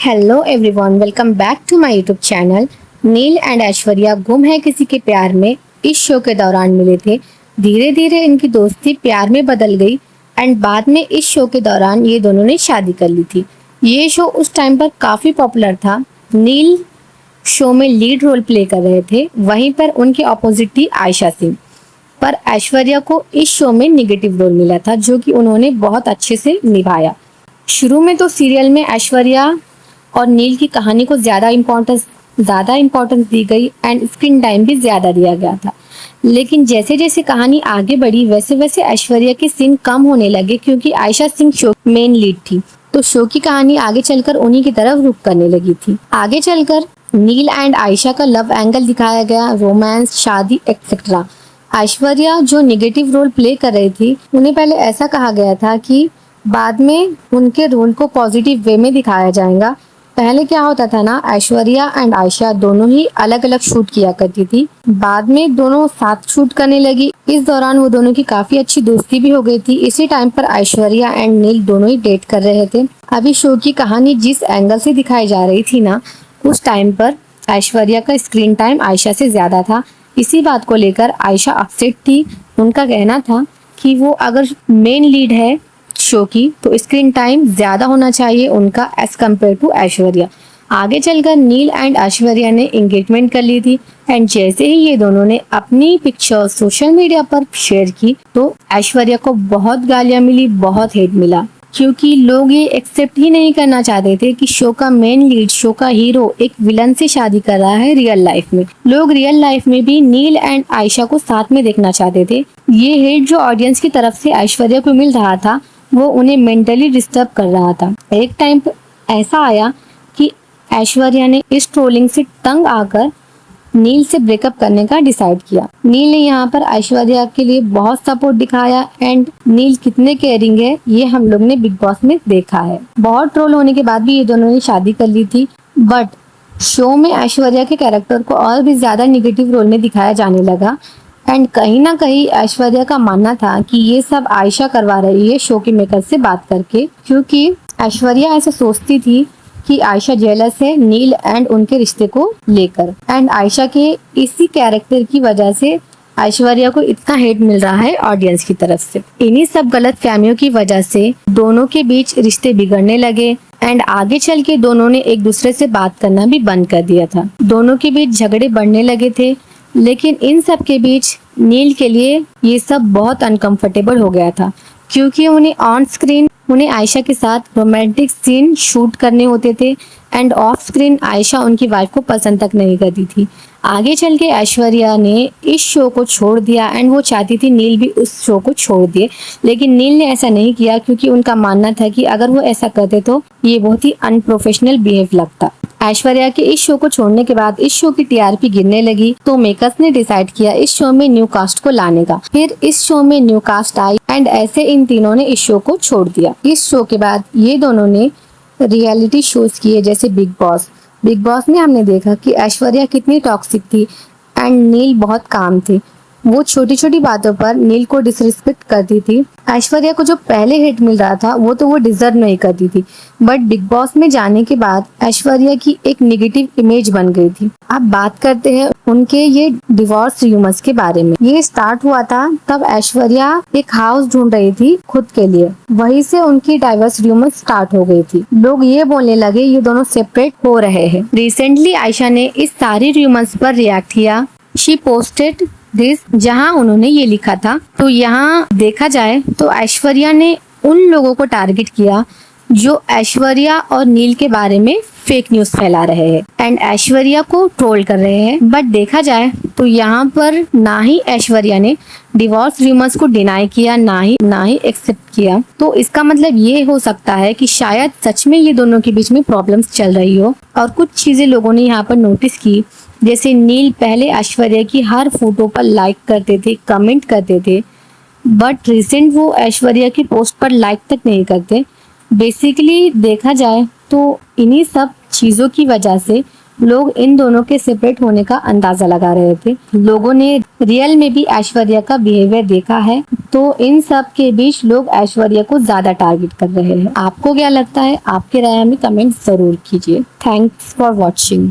Hello everyone, welcome back to my YouTube channel. Neel and Aishwarya गुम है किसी के प्यार में इस शो के दौरान मिले थे। धीरे धीरे इनकी दोस्ती प्यार में बदल गई एंड बाद में इस शो के दौरान ये दोनों ने शादी कर ली थी। ये शो उस टाइम पर काफ़ी पॉपुलर था। नील शो में लीड रोल प्ले कर रहे थे, वहीं पर उनके ऑपोजिट थी आयशा सिंह। पर ऐश्वर्या को इस शो में निगेटिव रोल मिला था जो कि उन्होंने बहुत अच्छे से निभाया। शुरू में तो सीरियल में ऐश्वर्या और नील की कहानी को ज़्यादा इम्पोर्टेंस दी गई एंड स्क्रीन टाइम भी ज़्यादा दिया गया था। लेकिन जैसे जैसे कहानी आगे बढ़ी वैसे वैसे ऐश्वर्या के सीन कम होने लगे क्योंकि Ayesha Singh show main lead थी, तो शो की कहानी आगे चलकर उन्हीं की तरफ रुख करने लगी थी। आगे चलकर नील एंड आयशा का लव एंगल दिखाया गया, रोमांस, शादी एक्सेट्रा। ऐश्वर्या जो निगेटिव रोल प्ले कर रही थी, उन्हें पहले ऐसा कहा गया था कि बाद में उनके रोल को पॉजिटिव वे में दिखाया जाएगा। पहले क्या होता था ना, ऐश्वर्या एंड आयशा दोनों ही अलग अलग शूट किया करती थी, बाद में दोनों साथ शूट करने लगी। इस दौरान वो दोनों की काफी अच्छी दोस्ती भी हो गई थी। इसी टाइम पर ऐश्वर्या एंड नील दोनों ही डेट कर रहे थे। अभी शो की कहानी जिस एंगल से दिखाई जा रही थी ना, उस टाइम पर ऐश्वर्या का स्क्रीन टाइम आयशा से ज्यादा था। इसी बात को लेकर आयशा अपसेट थी। उनका कहना था कि वो अगर मेन लीड है शो की तो स्क्रीन टाइम ज्यादा होना चाहिए उनका एज कम्पेयर टू ऐश्वर्या। आगे चलकर नील एंड ऐश्वर्या ने एंगेजमेंट कर ली थी एंड जैसे ही ये दोनों ने अपनी पिक्चर सोशल मीडिया पर शेयर की तो ऐश्वर्या को बहुत गालियां मिली, बहुत हेट मिला, क्योंकि लोग ये एक्सेप्ट ही नहीं करना चाहते थे कि शो का मेन लीड, शो का हीरो एक विलन से शादी कर रहा है रियल लाइफ में। लोग रियल लाइफ में भी नील एंड आयशा को साथ में देखना चाहते थे। ये हेट जो ऑडियंस की तरफ से ऐश्वर्या को मिल रहा था वो उन्हें मेंटली डिस्टर्ब कर रहा था। एक टाइम ऐसा आया कि ऐश्वर्या ने इस ट्रोलिंग से तंग आकर नील से ब्रेकअप करने का डिसाइड किया। नील ने यहाँ पर ऐश्वर्या के लिए बहुत सपोर्ट दिखाया एंड नील कितने केयरिंग है ये हम लोग ने बिग बॉस में देखा है। बहुत ट्रोल होने के बाद भी ये दोनों ने शादी कर ली थी, बट शो में ऐश्वर्या के कैरेक्टर को और भी ज्यादा निगेटिव रोल में दिखाया जाने लगा एंड कहीं ना कहीं ऐश्वर्या का मानना था कि ये सब आयशा करवा रही है शो के मेकर से बात करके, क्योंकि ऐश्वर्या ऐसा सोचती थी कि आयशा जेलस है नील एंड उनके रिश्ते को लेकर एंड आयशा के इसी कैरेक्टर की वजह से ऐश्वर्या को इतना हेट मिल रहा है ऑडियंस की तरफ से। इन्हीं सब गलत फहमियों की वजह से दोनों के बीच रिश्ते बिगड़ने लगे एंड आगे चल के दोनों ने एक दूसरे से बात करना भी बंद कर दिया था। दोनों के बीच झगड़े बढ़ने लगे थे, लेकिन इन सब के बीच नील के लिए ये सब बहुत अनकंफर्टेबल हो गया था, क्योंकि उन्हें ऑन स्क्रीन उन्हें आयशा के साथ रोमांटिक सीन शूट करने होते थे एंड ऑफ स्क्रीन आयशा उनकी वाइफ को पसंद तक नहीं करती थी। आगे चल के ऐश्वर्या ने इस शो को छोड़ दिया एंड वो चाहती थी नील भी उस शो को छोड़ दिए, लेकिन नील ने ऐसा नहीं किया क्योंकि उनका मानना था कि अगर वो ऐसा करते तो ये बहुत ही अनप्रोफेशनल बिहेव लगता। ऐश्वर्या के इस शो को छोड़ने के बाद इस शो की टीआरपी गिरने लगी, तो मेकर्स ने डिसाइड किया इस शो में न्यू कास्ट को लाने का। फिर इस शो में न्यू कास्ट आई एंड ऐसे इन तीनों ने इस शो को छोड़ दिया। इस शो के बाद ये दोनों ने रियलिटी शोज किए जैसे बिग बॉस। बिग बॉस में हमने देखा कि ऐश्वर्या कितनी टॉक्सिक थी एंड नील बहुत काम थे। वो छोटी छोटी बातों पर नील को डिसरिस्पेक्ट करती थी। ऐश्वर्या को जो पहले हिट मिल रहा था वो तो वो डिजर्व नहीं करती थी, बट बिग बॉस में जाने के बाद ऐश्वर्या की एक नेगेटिव इमेज बन गई थी। अब बात करते हैं उनके ये डिवोर्स र्यूमर्स के बारे में। ये स्टार्ट हुआ था तब ऐश्वर्या एक हाउस ढूंढ रही थी खुद के लिए, वहीं से उनकी डाइवर्स र्यूमर्स स्टार्ट हो गई थी। लोग ये बोलने लगे ये दोनों सेपरेट हो रहे हैं। रिसेंटली आयशा ने इस सारी र्यूमर्स पर रिएक्ट किया। शी पोस्टेड दिस, जहां उन्होंने ये लिखा था। तो यहाँ देखा जाए तो ऐश्वर्या ने उन लोगों को टारगेट किया जो ऐश्वर्या और नील के बारे में फेक न्यूज फैला रहे हैं एंड ऐश्वर्या को ट्रोल कर रहे हैं। बट देखा जाए तो यहाँ पर ना ही ऐश्वर्या ने डिवोर्स रूमर्स को डिनाई किया, ना ही एक्सेप्ट किया। तो इसका मतलब ये हो सकता है कि शायद सच में ये दोनों के बीच में प्रॉब्लम्स चल रही हो। और कुछ चीजें लोगों ने यहाँ पर नोटिस की, जैसे नील पहले ऐश्वर्या की हर फोटो पर लाइक करते थे, कमेंट करते थे, बट रिसेंट वो ऐश्वर्या की पोस्ट पर लाइक तक नहीं करते। बेसिकली देखा जाए तो इन्हीं सब चीज़ों की वजह से लोग इन दोनों के सेपरेट होने का अंदाजा लगा रहे थे। लोगों ने रियल में भी ऐश्वर्या का बिहेवियर देखा है, तो इन सब के बीच लोग ऐश्वर्या को ज्यादा टारगेट कर रहे हैं। आपको क्या लगता है? आपकी राय हमें कमेंट जरूर कीजिए। Thanks for watching.